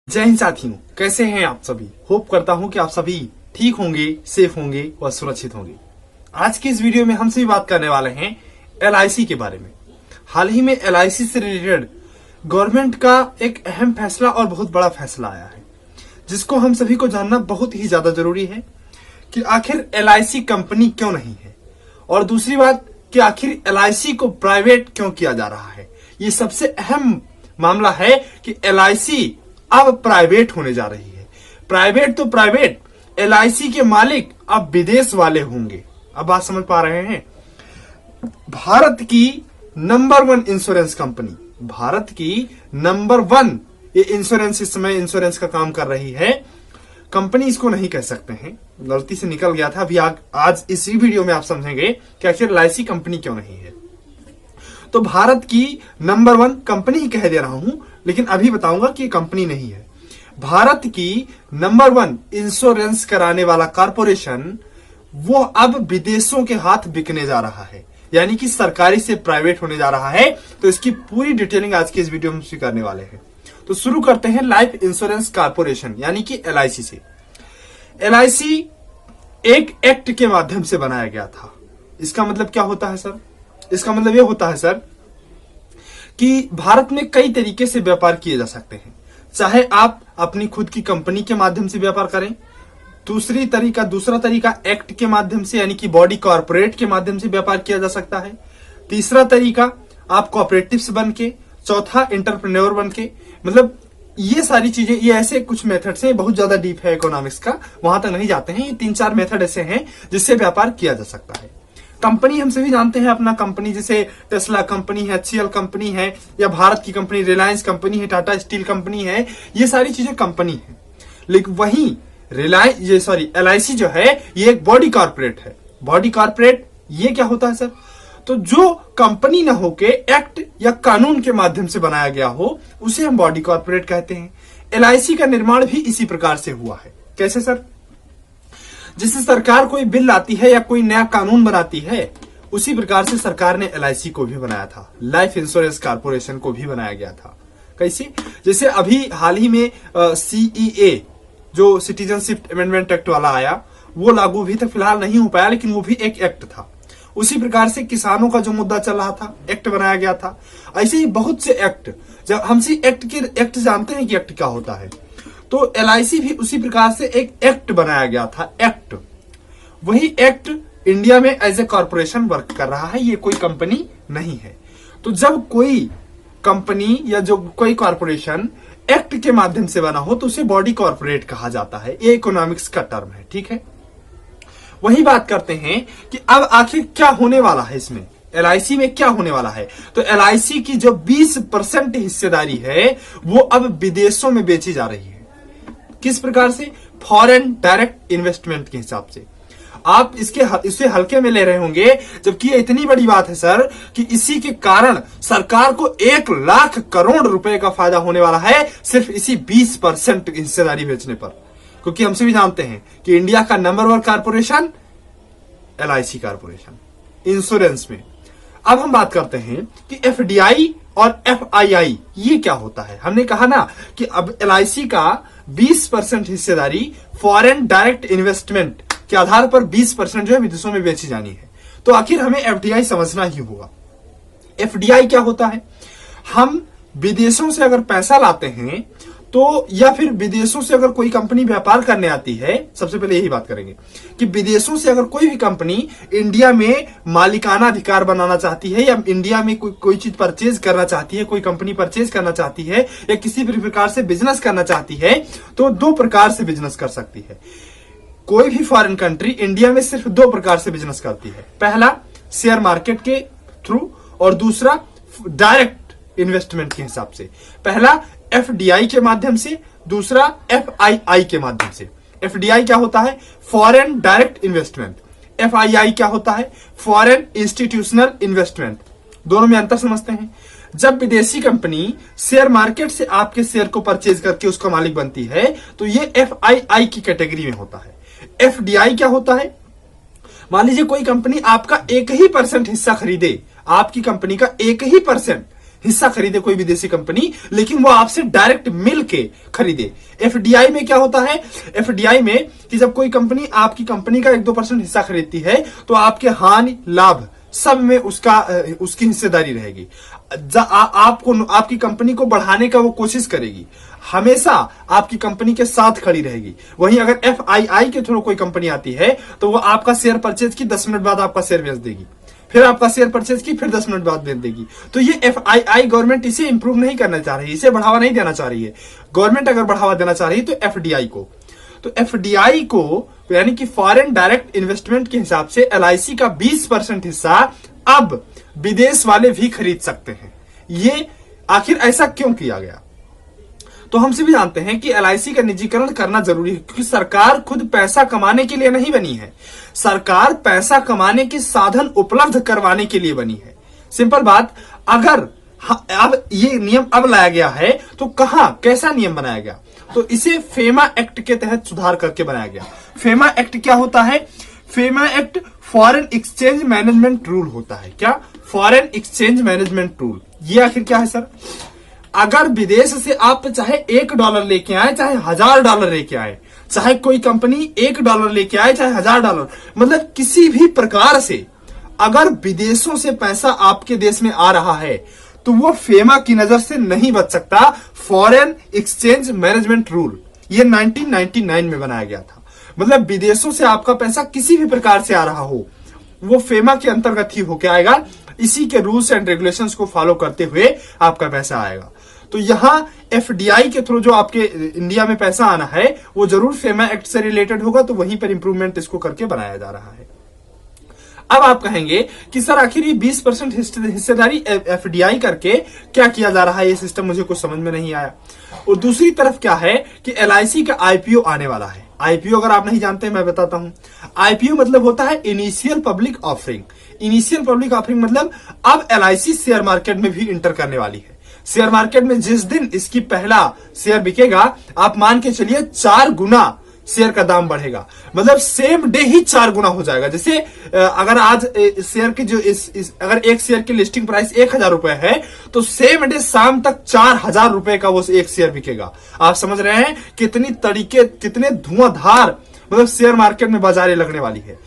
जय हिंद साथियों, कैसे हैं आप सभी। होप करता हूं कि आप सभी ठीक होंगे, सेफ होंगे व सुरक्षित होंगे। आज की इस वीडियो में हम सभी बात करने वाले हैं एलआईसी के बारे में। हाल ही में एलआईसी से रिलेटेड गवर्नमेंट का एक अहम फैसला और बहुत बड़ा फैसला आया है, जिसको हम सभी को जानना बहुत ही ज्यादा जरूरी है कि आखिर एलआईसी कंपनी क्यों नहीं है, और दूसरी बात कि आखिर एलआईसी को प्राइवेट क्यों किया जा रहा है। ये सबसे अहम मामला है कि एलआईसी अब प्राइवेट होने जा रही है। प्राइवेट तो प्राइवेट, एलआईसी के मालिक अब विदेश वाले होंगे। अब बात समझ पा रहे हैं। भारत की नंबर 1 इंश्योरेंस कंपनी, भारत की नंबर 1 ये इंश्योरेंस, इस समय इंश्योरेंस का काम कर रही है कंपनी। इसको नहीं कह सकते हैं, गलती से निकल गया था। अभी आज इसी वीडियो में आप समझेंगे कि आखिर एलआईसी कंपनी क्यों नहीं है। तो भारत की नंबर 1 कंपनी ही कह दे रहा हूं, लेकिन अभी बताऊंगा कि कंपनी नहीं है। भारत की नंबर 1 इंश्योरेंस कराने वाला कॉर्पोरेशन वो अब विदेशों के हाथ बिकने जा रहा है, यानी कि सरकारी से प्राइवेट होने जा रहा है। तो इसकी पूरी डिटेलिंग आज की इस वीडियो में करने वाले हैं। तो शुरू करते हैं लाइफ इंश्योरेंस कॉर्पोरेशन यानी कि एलआईसी से। एलआईसी एक एक्ट के माध्यम से बनाया गया था। इसका मतलब क्या होता है सर? इसका मतलब यह होता है सर कि भारत में कई तरीके से व्यापार किए जा सकते हैं। चाहे आप अपनी खुद की कंपनी के माध्यम से व्यापार करें, दूसरा तरीका एक्ट के माध्यम से यानी कि बॉडी कॉर्पोरेट के माध्यम से व्यापार किया जा सकता है। तीसरा तरीका आप कोऑपरेटिव्स बन के, चौथा एंटरप्रेन्योर बन के। मतलब ये सारी चीजें, ये ऐसे कुछ मेथड्स हैं, बहुत ज्यादा डीप है इकोनॉमिक्स का, वहां तक नहीं जाते हैं। ये 3-4 मेथड ऐसे हैं जिससे व्यापार किया जा सकता है। कंपनी हम सभी जानते हैं अपना कंपनी, जैसे टेस्ला कंपनी है, एचसीएल कंपनी है, या भारत की कंपनी रिलायंस कंपनी है, टाटा स्टील कंपनी है। ये सारी चीजें कंपनी है। लेकिन वहीं एलआईसी जो है ये एक बॉडी कॉर्पोरेट है। बॉडी कॉर्पोरेट ये क्या होता है सर? तो जो कंपनी ना होके एक्ट या कानून के माध्यम से बनाया गया हो उसे हम बॉडी कॉर्पोरेट कहते हैं। एलआईसी का निर्माण भी इसी प्रकार से हुआ है। कैसे सर? जिससे सरकार कोई बिल लाती है या कोई नया कानून बनाती है, उसी प्रकार से सरकार ने एलआईसी को भी बनाया था, लाइफ इंश्योरेंस कॉर्पोरेशन को भी बनाया गया था। कैसे? जैसे अभी हाल ही में सीईए जो सिटीजनशिप अमेंडमेंट एक्ट वाला आया, वो लागू भी तक फिलहाल नहीं हो पाया, लेकिन वो भी एक एक्ट था। उसी प्रकार से किसानों का जो मुद्दा चल रहा था, एक्ट बनाया गया था। ऐसे ही बहुत से एक्ट, जब हम एक्ट जानते हैं कि एक्ट क्या होता है, तो एलआईसी भी उसी प्रकार से एक एक्ट बनाया गया था। एक्ट, वही एक्ट इंडिया में एज ए कॉर्पोरेशन वर्क कर रहा है, ये कोई कंपनी नहीं है। तो जब कोई कंपनी या जो कोई कॉर्पोरेशन एक्ट के माध्यम से बना हो तो उसे बॉडी कॉर्पोरेट कहा जाता है। ये इकोनॉमिक्स का टर्म है, ठीक है। वही बात करते हैं कि अब आखिर क्या होने वाला है इसमें, एलआईसी में क्या होने वाला है। तो एलआईसी की जो 20% हिस्सेदारी है वो अब विदेशों में बेची जा रही है। किस प्रकार से? फॉरेन डायरेक्ट इन्वेस्टमेंट के हिसाब से। आप इसे हल्के में ले रहे होंगे, जबकि ये इतनी बड़ी बात है सर कि इसी के कारण सरकार को 1 लाख करोड़ रुपए का फायदा होने वाला है, सिर्फ इसी 20% हिस्सेदारी बेचने पर। क्योंकि हम सभी जानते हैं कि इंडिया का number 1 corporation LIC corporation insurance में। अब हम बात करते हैं कि एफडीआई और एफआईआई ये क्या होता है। हमने कहा ना कि अब एलआईसी का 20% हिस्सेदारी फॉरेन डायरेक्ट इन्वेस्टमेंट के आधार पर 20% जो है विदेशों में बेची जानी है। तो आखिर हमें एफडीआई समझना ही होगा। एफडीआई क्या होता है? हम विदेशों से अगर पैसा लाते हैं तो, या फिर विदेशों से अगर कोई कंपनी व्यापार करने आती है, सबसे पहले यही बात करेंगे कि विदेशों से अगर कोई भी कंपनी इंडिया में मालिकाना अधिकार बनाना चाहती है, या इंडिया में कोई चीज परचेज करना चाहती है, कोई कंपनी परचेज करना चाहती है, या किसी भी प्रकार से बिजनेस करना चाहती है, तो 2 प्रकार से बिजनेस कर सकती है। कोई भी फॉरेन कंट्री इंडिया में सिर्फ 2 प्रकार से बिजनेस करती है। पहला शेयर मार्केट के थ्रू, और दूसरा डायरेक्ट इन्वेस्टमेंट के हिसाब से। पहला एफडीआई के माध्यम से, दूसरा एफआईआई के माध्यम से। एफडीआई क्या होता है? Foreign direct investment. एफआईआई क्या होता है? Foreign institutional investment. दोनों में अंतर समझते हैं। जब विदेशी कंपनी शेयर मार्केट से आपके शेयर को परचेज करके उसका मालिक बनती है, तो ये एफआईआई की कैटेगरी में होता है। एफडीआई क्या होता है? मान लीजिए कोई कंपनी आपका 1% हिस्सा खरीदे, आपकी कंपनी का 1% हिस्सा खरीदे कोई विदेशी कंपनी, लेकिन वो आपसे डायरेक्ट मिल के खरीदे। एफडीआई में क्या होता है, एफडीआई में कि जब कोई कंपनी आपकी कंपनी का 1-2% हिस्सा खरीदती है तो आपके हानि लाभ सब में उसकी हिस्सेदारी रहेगी। आपको आपकी कंपनी को बढ़ाने का वो कोशिश करेगी, हमेशा आपकी कंपनी के साथ खड़ी रहेगी। वहीं अगर एफआईआई के थ्रू कोई कंपनी आती है तो वो आपका शेयर परचेज की 10 मिनट बाद आपका शेयर बेच देगी, फिर आपका शेयर परचेज की फिर 10 मिनट बाद बेच देगी। तो ये एफआईआई गवर्नमेंट इसे इंप्रूव नहीं करना चाह रही, इसे बढ़ावा नहीं देना चाह रही है। गवर्नमेंट अगर बढ़ावा देना चाह रही है तो एफडीआई को, तो एफडीआई को यानी कि फॉरेन डायरेक्ट इन्वेस्टमेंट के हिसाब से एलआईसी का 20% हिस्सा अब विदेश वाले भी खरीद सकते हैं। ये आखिर ऐसा क्यों किया गया? तो हम सभी जानते हैं कि एलआईसी का निजीकरण करना जरूरी है, क्योंकि सरकार खुद पैसा कमाने के लिए नहीं बनी है, सरकार पैसा कमाने के साधन उपलब्ध करवाने के लिए बनी है। सिंपल बात। अगर अब ये नियम अब लाया गया है तो कैसा नियम बनाया गया? तो इसे फेमा एक्ट के तहत सुधार करके बनाया गया। फेमा एक्ट क्या होता है? FEMA act foreign exchange management rule होता है। क्या? Foreign exchange management rule. ये आखिर क्या है सर? अगर विदेश से आप चाहे $1 लेके आए, चाहे $1000 लेके आए, चाहे कोई कंपनी $1 लेके आए, चाहे $1000, मतलब किसी भी प्रकार से अगर विदेशों से पैसा आपके देश में आ रहा है तो वो फेमा की नजर से नहीं बच सकता। फॉरेन एक्सचेंज मैनेजमेंट रूल ये 1999 में बनाया गया था। मतलब विदेशों से आपका पैसा किसी भी प्रकार से आ रहा हो, वो फेमा के अंतर्गत ही होके आएगा। इसी के रूल्स एंड रेगुलेशंस को फॉलो करते हुए आपका पैसा आएगा। तो यहां एफडीआई के थ्रू जो आपके इंडिया में पैसा आना है वो जरूर फेमा एक्ट से रिलेटेड होगा, तो वहीं पर इंप्रूवमेंट इसको करके बनाया जा रहा है। अब आप कहेंगे कि सर आखिर ये 20% हिस्सेदारी एफडीआई करके क्या किया जा रहा है, ये सिस्टम मुझे कुछ समझ में नहीं आया। और दूसरी तरफ क्या है कि एलआईसी का आईपीओ आने वाला है। आईपीओ अगर आप नहीं जानते मैं बताता हूं। आईपीओ मतलब होता है initial public offering. Initial public offering मतलब अब एलआईसी शेयर मार्केट में भी इंटर करने वाली है। शेयर मार्केट में जिस दिन इसकी पहला शेयर बिकेगा, आप मान के चलिए 4 गुना शेयर का दाम बढ़ेगा। मतलब सेम डे ही 4 गुना हो जाएगा। जैसे अगर आज शेयर की जो अगर एक शेयर की लिस्टिंग प्राइस 1000 रुपए है तो सेम डे शाम तक 4000 रुपए का वो एक शेयर बिकेगा। आप समझ रहे हैं कितने धुआंधार मतलब शेयर मार्केट में बाजारें लगने वाली है।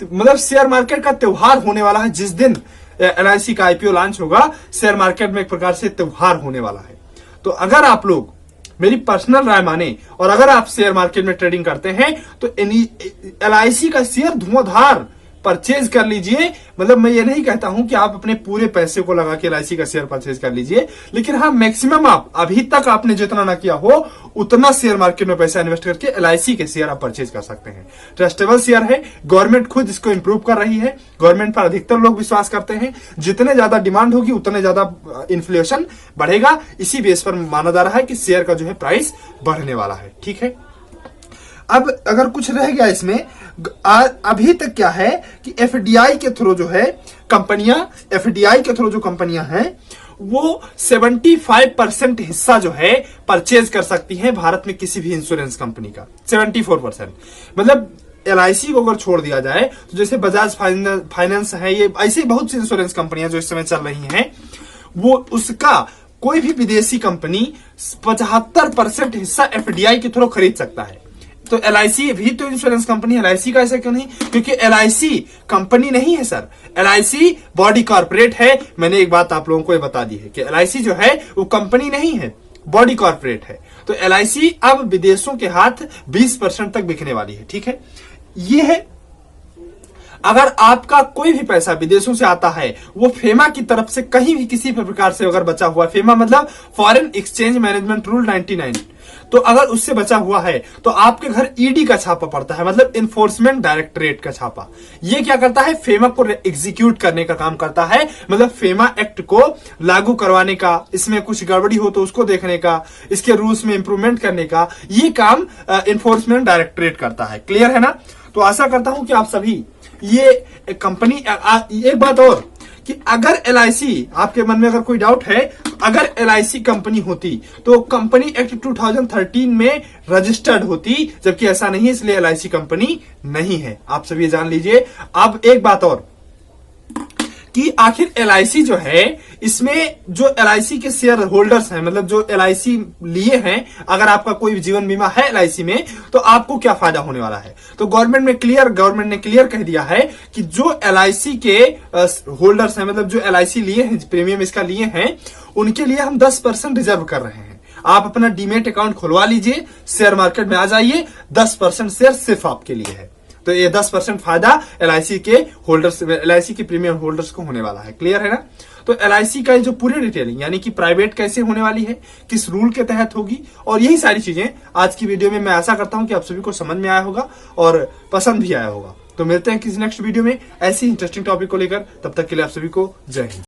मतलब शेयर मार्केट का त्योहार होने वाला है। जिस दिन एलआईसी का आईपीओ लॉन्च होगा, शेयर मार्केट में एक प्रकार से त्योहार होने वाला है। तो अगर आप लोग मेरी पर्सनल राय माने और अगर आप शेयर मार्केट में ट्रेडिंग करते हैं तो एलआईसी का शेयर धुआंधार परचेज कर लीजिए। मतलब मैं ये नहीं कहता हूं कि आप अपने पूरे पैसे को लगा के एलआईसी का शेयर परचेज कर लीजिए, लेकिन हाँ मैक्सिमम आप अभी तक आपने जितना ना किया हो उतना शेयर मार्केट में पैसा इन्वेस्ट करके एलआईसी के शेयर आप परचेज कर सकते हैं। ट्रस्टेबल शेयर है, गवर्नमेंट खुद इसको इंप्रूव कर रही है, गवर्नमेंट पर अधिकतर लोग विश्वास करते हैं। जितने ज्यादा डिमांड होगी उतने ज्यादा इन्फ्लेशन बढ़ेगा। इसी बेस पर माना जा रहा है कि शेयर का जो है प्राइस बढ़ने वाला है। ठीक है। अब अगर कुछ रह गया इसमें, अभी तक क्या है कि एफडीआई के थ्रू जो है एफडीआई के थ्रू जो कंपनियां हैं वो 75% हिस्सा जो है परचेज कर सकती हैं भारत में किसी भी इंश्योरेंस कंपनी का। 74%। मतलब एलआईसी को अगर छोड़ दिया जाए तो जैसे बजाज फाइनेंस है, ये ऐसे बहुत सी इंश्योरेंस कंपनियां जो इस समय चल रही हैं, वो उसका कोई भी विदेशी कंपनी 75% हिस्सा एफडीआई के थ्रू खरीद सकता है। तो एलआईसी भी तो इंश्योरेंस कंपनी है, एलआईसी का ऐसा क्यों नहीं? क्योंकि एलआईसी कंपनी नहीं है सर, एलआईसी बॉडी कॉर्पोरेट है। मैंने एक बात आप लोगों को ये बता दी है कि एलआईसी जो है वो कंपनी नहीं है, बॉडी कॉर्पोरेट है। तो एलआईसी अब विदेशों के हाथ 20% तक बिकने वाली है। ठीक है। ये है अगर आपका कोई भी पैसा विदेशों से आता है वो फेमा की तरफ से कहीं भी किसी भी प्रकार से अगर बचा हुआ, फेमा मतलब फॉरेन एक्सचेंज मैनेजमेंट रूल 99, तो अगर उससे बचा हुआ है तो आपके घर ईडी का छापा पड़ता है, मतलब इन्फोर्समेंट डायरेक्टरेट का छापा। ये क्या करता है? फेमा को एग्जीक्यूट करने का काम करता है, मतलब फेमा एक्ट को लागू करवाने का, इसमें कुछ गड़बड़ी हो तो उसको देखने का, इसके रूल्स में इंप्रूवमेंट करने का, ये काम इन्फोर्समेंट डायरेक्टरेट करता है। क्लियर है ना? तो आशा करता हूं कि आप सभी ये कंपनी, एक बात और कि अगर एलआईसी, आपके मन में अगर कोई डाउट है, अगर एलआईसी कंपनी होती तो कंपनी एक्ट 2013 में रजिस्टर्ड होती, जबकि ऐसा नहीं है, इसलिए एलआईसी कंपनी नहीं है। आप सभी ये जान लीजिए। अब एक बात और कि आखिर LIC जो है, इसमें जो LIC के शेयर होल्डर्स हैं, मतलब जो LIC लिए हैं, अगर आपका कोई जीवन बीमा है LIC में, तो आपको क्या फायदा होने वाला है। तो गवर्नमेंट ने क्लियर कह दिया है कि जो LIC के होल्डर्स हैं, मतलब जो LIC लिए हैं, प्रीमियम इसका लिए हैं, उनके लिए हम 10% रिजर्व कर रहे हैं। आप अपना डीमेट अकाउंट खुलवा लीजिए, शेयर मार्केट में आ जाइए, 10% शेयर सिर्फ आपके लिए है। तो ये 10% फायदा LIC के होल्डर्स, LIC के प्रीमियम होल्डर्स को होने वाला है। क्लियर है ना। तो LIC का जो पूरी डिटेलिंग, यानी कि प्राइवेट कैसे होने वाली है, किस रूल के तहत होगी, और यही सारी चीजें आज की वीडियो में मैं आशा करता हूं कि आप सभी को समझ में आया होगा और पसंद भी आया होगा। तो मिलते हैं किसी नेक्स्ट वीडियो में ऐसी इंटरेस्टिंग टॉपिक को लेकर। तब तक के लिए आप सभी को जय हिंद।